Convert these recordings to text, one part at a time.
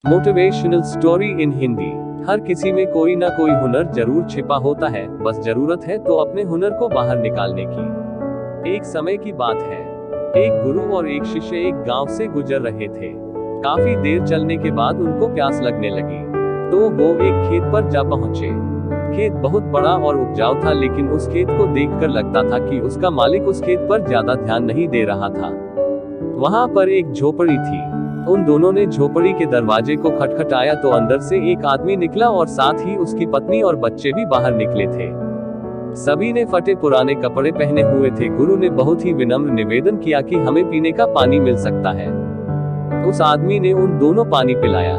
Motivational story in Hindi. हर किसी में कोई ना कोई हुनर जरूर छिपा होता है, बस जरूरत है तो अपने हुनर को बाहर निकालने की। एक समय की बात है, एक गुरु और एक शिष्य एक गांव से गुजर रहे थे। काफी देर चलने के बाद उनको प्यास लगने लगी, तो वो एक खेत पर जा पहुंचे। खेत बहुत बड़ा और उपजाऊ था, लेकिन उस खेत को देखकर लगता था कि उसका मालिक उस खेत पर ज्यादा ध्यान नहीं दे रहा था। वहां पर एक झोपड़ी थी। उन दोनों ने झोपड़ी के दरवाजे को खटखटाया तो अंदर से एक आदमी निकला और साथ ही उसकी पत्नी और बच्चे भी बाहर निकले थे। सभी ने फटे पुराने कपड़े पहने हुए थे। गुरु ने बहुत ही विनम्र निवेदन किया कि हमें पीने का पानी मिल सकता है। उस आदमी ने उन दोनों पानी पिलाया।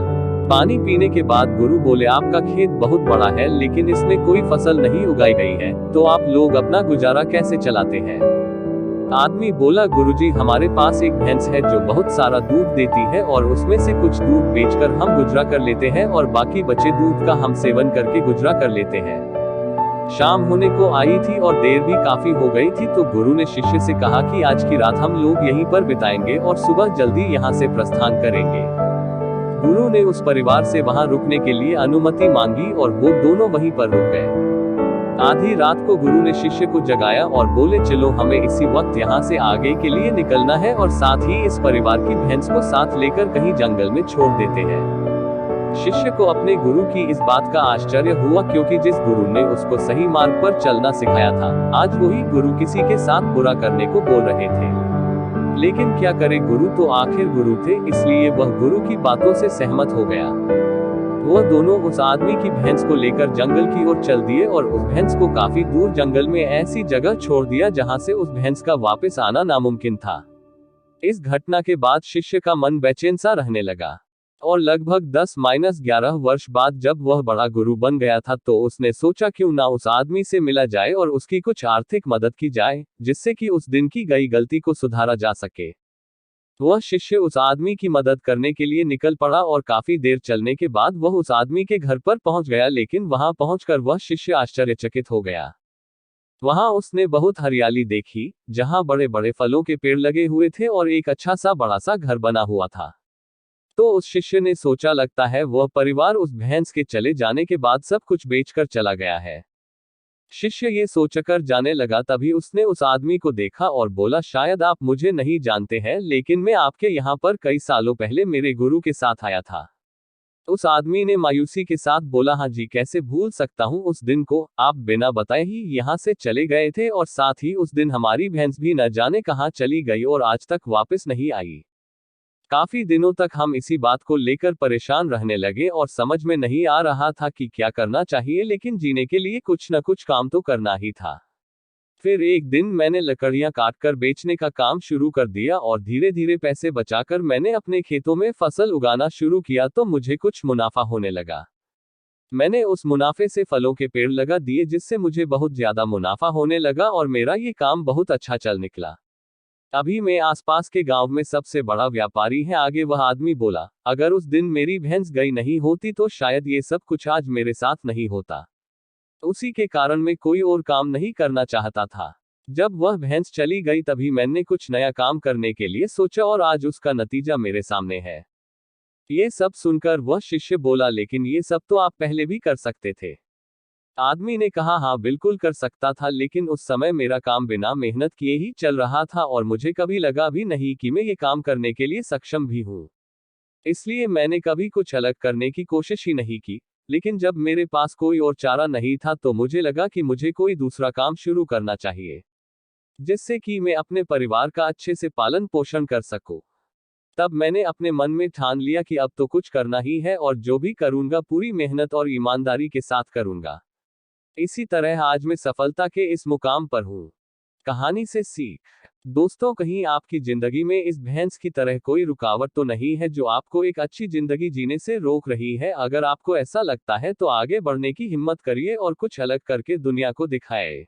पानी पीने के बाद गुरु बोले, आपका खेत बहुत बड़ा है, लेकिन इसमें कोई फसल नहीं उगाई गई है, तो आप लोग अपना गुजारा कैसे चलाते हैं? आदमी बोला, गुरुजी, हमारे पास एक भैंस है जो बहुत सारा दूध देती है और उसमें से कुछ दूध बेचकर हम गुजरा कर लेते हैं और बाकी बचे दूध का हम सेवन करके गुजरा कर लेते हैं। शाम होने को आई थी और देर भी काफी हो गई थी, तो गुरु ने शिष्य से कहा कि आज की रात हम लोग यहीं पर बिताएंगे और सुबह जल्दी यहाँ से प्रस्थान करेंगे। गुरु ने उस परिवार से वहां रुकने के लिए अनुमति मांगी और वो दोनों वहीं पर रुक गए। आधी रात को गुरु ने शिष्य को जगाया और बोले, चलो हमें इसी वक्त यहाँ से आगे के लिए निकलना है और साथ ही इस परिवार की भैंस को साथ लेकर कहीं जंगल में छोड़ देते हैं। शिष्य को अपने गुरु की इस बात का आश्चर्य हुआ, क्योंकि जिस गुरु ने उसको सही मार्ग पर चलना सिखाया था, आज वही गुरु किसी के साथ बुरा करने को बोल रहे थे। लेकिन क्या करे, गुरु तो आखिर गुरु थे, इसलिए वह गुरु की बातों से सहमत हो गया। वह दोनों उस आदमी की भैंस को लेकर जंगल की ओर चल दिए और उस भैंस को काफी दूर जंगल में ऐसी जगह छोड़ दिया जहां से उस भैंस का वापस आना नामुमकिन था। इस घटना के बाद शिष्य का मन बेचैन सा रहने लगा और लगभग 10-11 वर्ष बाद जब वह बड़ा गुरु बन गया था, तो उसने सोचा क्यों ना उस आदमी से मिला जाए और उसकी कुछ आर्थिक मदद की जाए, जिससे कि उस दिन की गई गलती को सुधारा जा सके। वह शिष्य उस आदमी की मदद करने के लिए निकल पड़ा और काफी देर चलने के बाद वह उस आदमी के घर पर पहुंच गया, लेकिन वहां पहुंचकर वह शिष्य आश्चर्यचकित हो गया। वहां उसने बहुत हरियाली देखी, जहां बड़े बड़े फलों के पेड़ लगे हुए थे और एक अच्छा सा बड़ा सा घर बना हुआ था। तो उस शिष्य ने सोचा, लगता है वह परिवार उस भैंस के चले जाने के बाद सब कुछ बेचकर चला गया है। शिष्य ये सोचकर जाने लगा, तभी उसने उस आदमी को देखा और बोला, शायद आप मुझे नहीं जानते हैं, लेकिन मैं आपके यहाँ पर कई सालों पहले मेरे गुरु के साथ आया था। उस आदमी ने मायूसी के साथ बोला, हाँ जी, कैसे भूल सकता हूँ उस दिन को, आप बिना बताए ही यहाँ से चले गए थे और साथ ही उस दिन हमारी भैंस भी न जाने कहाँ चली गई और आज तक वापस नहीं आई। काफी दिनों तक हम इसी बात को लेकर परेशान रहने लगे और समझ में नहीं आ रहा था कि क्या करना चाहिए, लेकिन जीने के लिए कुछ न कुछ काम तो करना ही था। फिर एक दिन मैंने लकड़ियां काटकर बेचने का काम शुरू कर दिया और धीरे धीरे पैसे बचाकर मैंने अपने खेतों में फसल उगाना शुरू किया, तो मुझे कुछ मुनाफा होने लगा। मैंने उस मुनाफे से फलों के पेड़ लगा दिए, जिससे मुझे बहुत ज्यादा मुनाफा होने लगा और मेरा ये काम बहुत अच्छा चल निकला। अभी मैं आसपास के गांव में सबसे बड़ा व्यापारी है। आगे वह आदमी बोला, अगर उस दिन मेरी भैंस गई नहीं होती तो शायद ये सब कुछ आज मेरे साथ नहीं होता। उसी के कारण मैं कोई और काम नहीं करना चाहता था। जब वह भैंस चली गई तभी मैंने कुछ नया काम करने के लिए सोचा और आज उसका नतीजा मेरे सामने है। ये सब सुनकर वह शिष्य बोला, लेकिन ये सब तो आप पहले भी कर सकते थे। आदमी ने कहा, हाँ बिल्कुल कर सकता था, लेकिन उस समय मेरा काम बिना मेहनत किए ही चल रहा था और मुझे कभी लगा भी नहीं कि मैं ये काम करने के लिए सक्षम भी हूँ। इसलिए मैंने कभी कुछ अलग करने की कोशिश ही नहीं की। लेकिन जब मेरे पास कोई और चारा नहीं था, तो मुझे लगा कि मुझे कोई दूसरा काम शुरू करना चाहिए, जिससे कि मैं अपने परिवार का अच्छे से पालन पोषण कर सकूं। तब मैंने अपने मन में ठान लिया कि अब तो कुछ करना ही है और जो भी करूंगा पूरी मेहनत और ईमानदारी के साथ करूंगा। इसी तरह आज मैं सफलता के इस मुकाम पर हूँ। कहानी से सीख। दोस्तों, कहीं आपकी जिंदगी में इस भैंस की तरह कोई रुकावट तो नहीं है जो आपको एक अच्छी जिंदगी जीने से रोक रही है? अगर आपको ऐसा लगता है तो आगे बढ़ने की हिम्मत करिए और कुछ अलग करके दुनिया को दिखाएं।